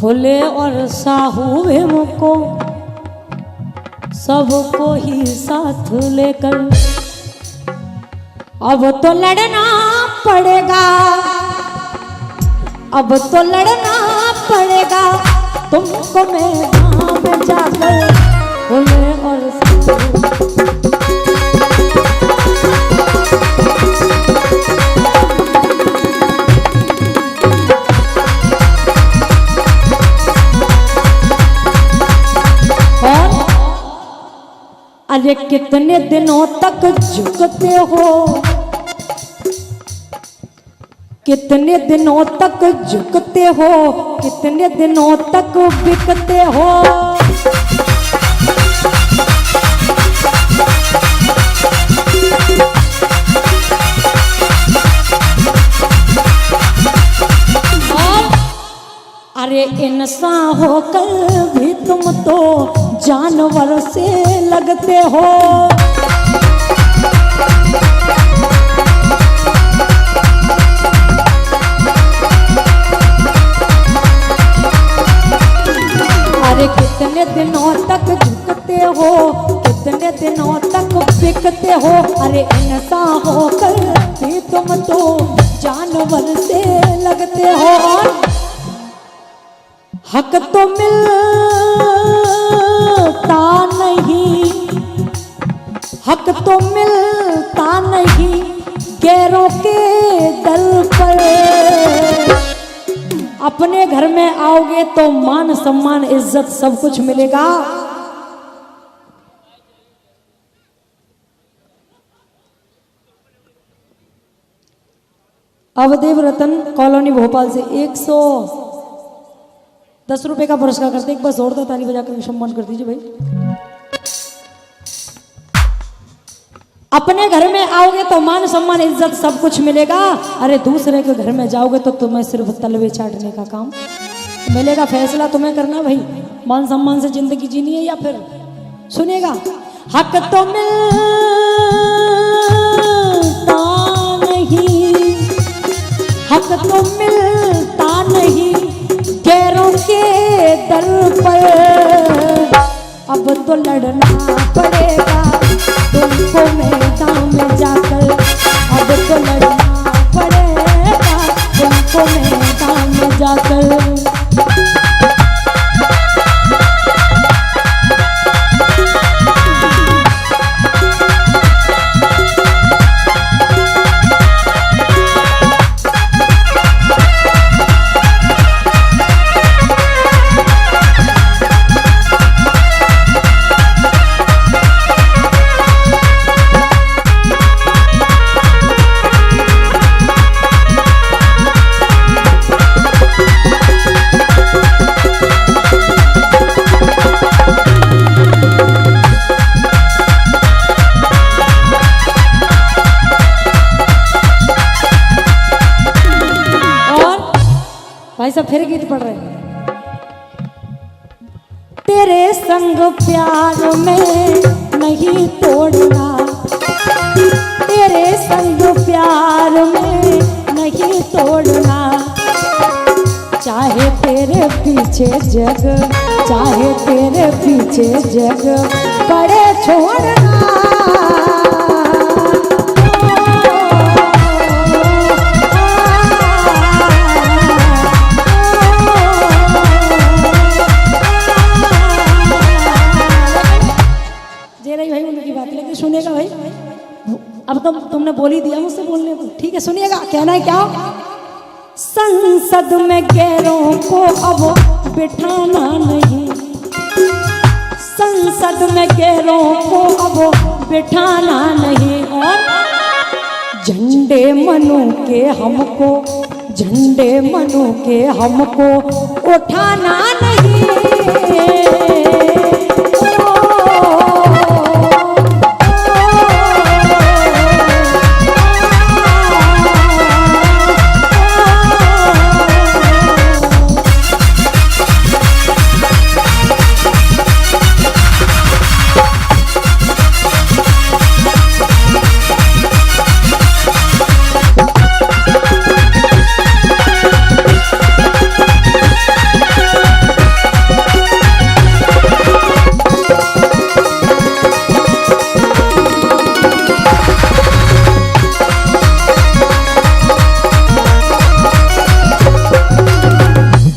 फुले और साहुए को सबको ही साथ लेकर अब तो लड़ना पड़ेगा, अब तो लड़ना पड़ेगा तुमको मैदान में जाकर फुले और साहुए। अरे कितने दिनों तक झुकते हो, कितने दिनों तक झुकते हो, कितने दिनों तक बिकते हो। अरे इंसान होकर भी तुम तो जानवर से लगते हो। अरे कितने दिनों तक झुकते हो, कितने दिनों तक बिकते हो। अरे इंसान होकर भी तुम तो जानवर से लगते हो। हक तो मिलता नहीं, हक तो मिलता नहीं गैरों के दल पर। अपने घर में आओगे तो मान सम्मान इज्जत सब कुछ मिलेगा। अवदेव रतन कॉलोनी भोपाल से 110 रुपए का पुरस्कार करते। एक बार जोरदार ताली बजाकर सम्मान कर दीजिए भाई। अपने घर में आओगे तो मान सम्मान इज्जत सब कुछ मिलेगा। अरे दूसरे के घर में जाओगे तो तुम्हें सिर्फ तलवे चाटने का काम मिलेगा। फैसला तुम्हें करना भाई, मान सम्मान से जिंदगी जीनी है या फिर सुनेगा। हक तो मिलता नहीं, हक तो मिलता नहीं गैरों के दर पर। अब तो लड़ना पड़ेगा तुमको मैदान में जाकर। अब तो लड़ना पड़ेगा तुमको मैदान में जाकर। भाई साहब फिर गीत पढ़ रहे हैं। तेरे संग प्यार में नहीं तोड़ना, तेरे संग प्यार में नहीं तोड़ना। चाहे तेरे पीछे जग, चाहे तेरे पीछे जग बड़े छोड़ना। सुनेगा भाई, अब तुमने बोल ही दिया मुझसे बोलने को, ठीक है सुनिएगा। कहना है क्या? संसद में गैरों को अब बिठाना नहीं, संसद में गैरों को अब बिठाना नहीं। और झंडे मनु के हमको, झंडे मनु के हमको उठाना नहीं।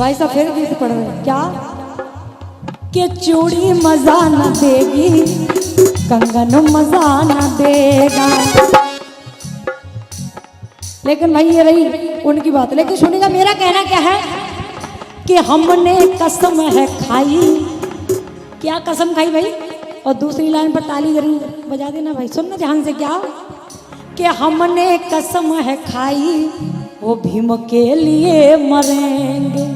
भाई साहब फिर गीत पढ़ रहे हैं क्या कि चूड़ी मजा न देगी कंगन मजा न देगा। लेकिन भाई ये रही उनकी बात। लेकिन सुनिएगा मेरा कहना क्या है कि हमने कसम है खाई। क्या कसम खाई भाई? और दूसरी लाइन पर ताली जरूर बजा देना भाई, सुनना ध्यान से। क्या कि हमने कसम है खाई वो भीम के लिए मरेंगे।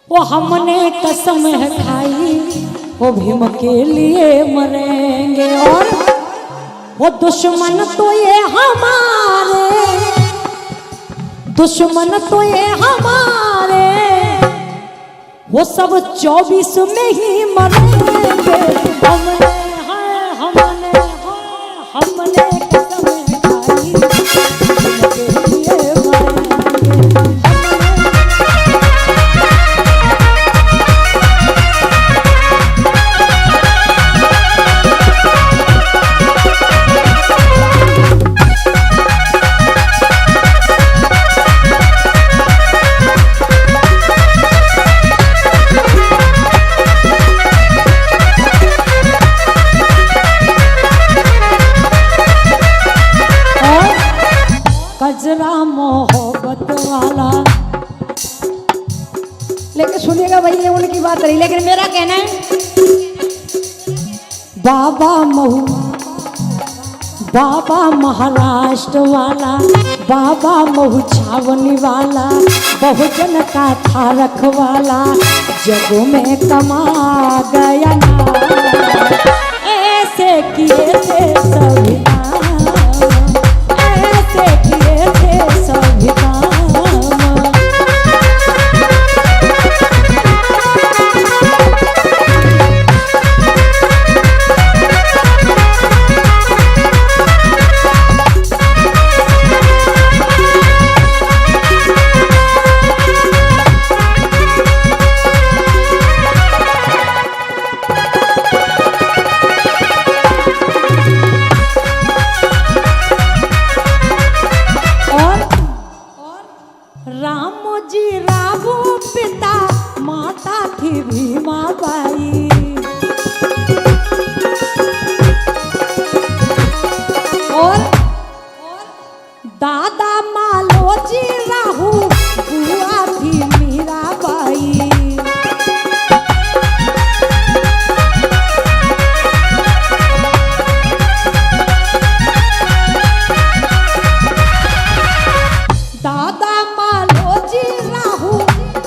वो हमने कसम है खाई वो भीम के लिए मरेंगे। और वो दुश्मन तो ये हमारे, दुश्मन तो ये हमारे, वो सब 24 में ही मरेंगे। हमने है हमने है हमने कसम खाई उनके लिए मरेंगे। कजरा मोहब्बत वाला। लेकिन सुनिएगा भाई ये उनकी बात रही। लेकिन मेरा कहना है बाबा महू, बाबा महाराष्ट्र वाला, बाबा महू छावनी वाला, बहुजन का था रखवाला, जग में कमा गया ना। ऐसे किए थे सभी दादा मालोजी राहू बुआ थी मीराबाई। दादा मालोजी राहू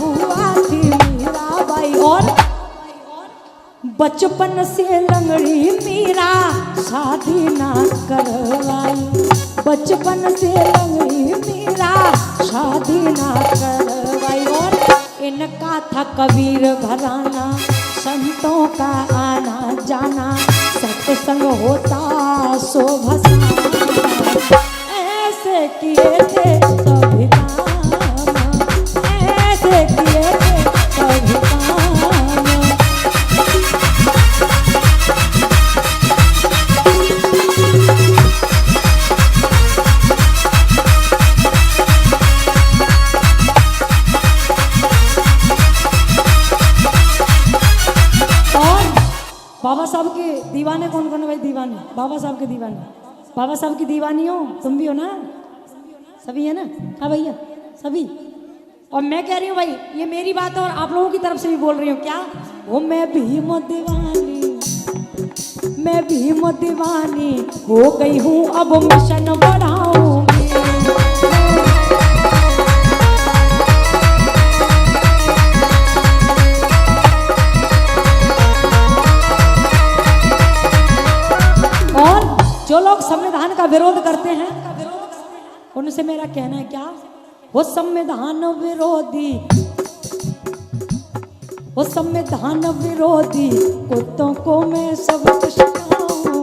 बुआ थी मीराबाई। और बचपन से लंगड़ी मीरा शादी ना करवाई। बचपन से लंगड़ी मीरा शादी ना करवाई। और इनका था कबीर घराना, संतों का आना जाना, सत्संग होता शोभा। ऐसे किए थे सभी काम, ऐसे किए थे सभी काम। बाबा साहब के दीवाने कौन कौन है भाई? दीवाने बाबा साहब के दीवाने, बाबा साहब की दीवानी हो तुम भी हो ना? सभी है ना? हाँ भैया सभी। और मैं कह रही हूँ भाई ये मेरी बात है और आप लोगों की तरफ से भी बोल रही हूँ। क्या वो मैं भीम दीवानी, मैं भीम दीवानी हो गई हूँ, अब मिशन बढ़ाऊंगी। जो लोग संविधान का विरोध करते हैं उनसे मेरा कहना है क्या, वो संविधान विरोधी, वो संविधान विरोधी कुत्तों को मैं सब कुछ सिखाऊं।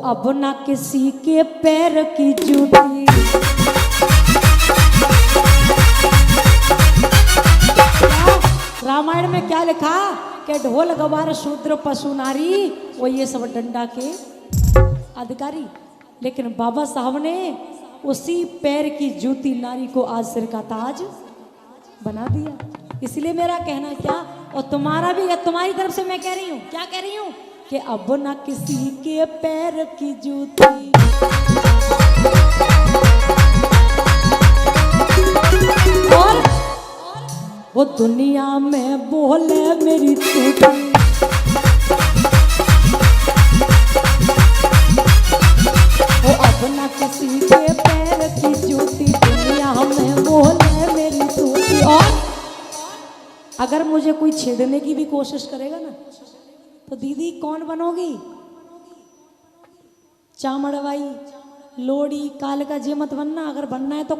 अब ना किसी के पैर की जूती। रामायण में क्या लिखा कि ढोल गवार शूद्र पशु नारी, वो ये सब डंडा के अधिकारी। लेकिन बाबा साहब ने उसी पैर की जूती नारी को आज सिर का ताज बना दिया। इसलिए मेरा कहना क्या, और तुम्हारा भी, या तुम्हारी तरफ से मैं कह रही हूँ, क्या कह रही हूँ कि अब ना किसी के पैर की जूती। और वो दुनिया में बोले मेरी टूटी, वो अब ना किसी के पैर की जूती, दुनिया में बोले मेरी टूटी। और अगर मुझे कोई छेड़ने की भी कोशिश करेगा ना, तो दीदी कौन बनोगी? चामड़वाई, लोड़ी, काल का जे मत बनना। अगर बनना है तो